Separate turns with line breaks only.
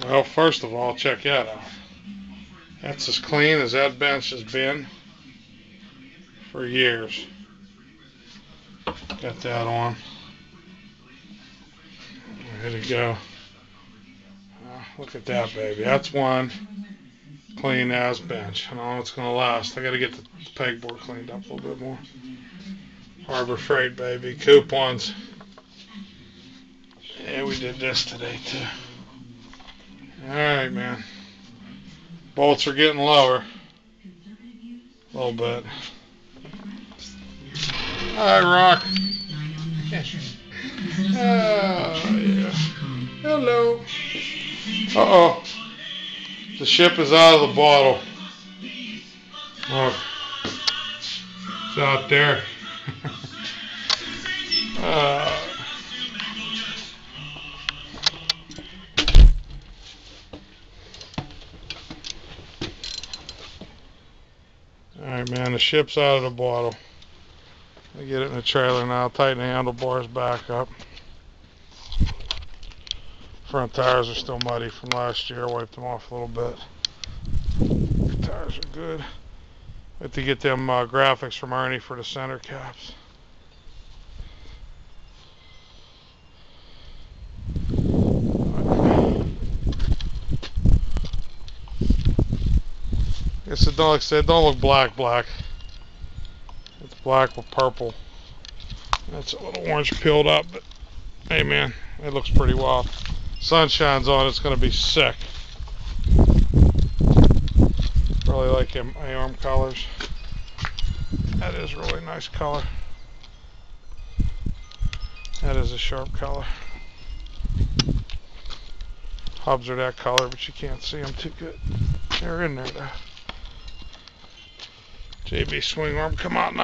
Well, first of all, check that out. That's as clean as that bench has been for years. Got that on. Ready to go. Look at that, baby. That's one clean as bench. I know it's going to last. I got to get the pegboard cleaned up a little bit more. Harbor Freight, baby. Coupons. Yeah, we did this today, too. Alright, man. Bolts are getting lower. A little bit. Alright, Rock. Oh, yeah. Hello. Uh-oh. The ship is out of the bottle. Look. It's out there. Alright, man. The ship's out of the bottle. I get it in the trailer now. Tighten the handlebars back up. Front tires are still muddy from last year. Wiped them off a little bit. Tires are good. I have to get them graphics from Ernie for the center caps. I guess it don't, like I said, don't look black. It's black with purple. That's a little orange peeled up, but hey, man, it looks pretty wild. Sun shines on, it's going to be sick. Really like them arm colors. That is a really nice color. That is a sharp color. Hubs are that color, but you can't see them too good. They're in there though. JB swing arm, come out now.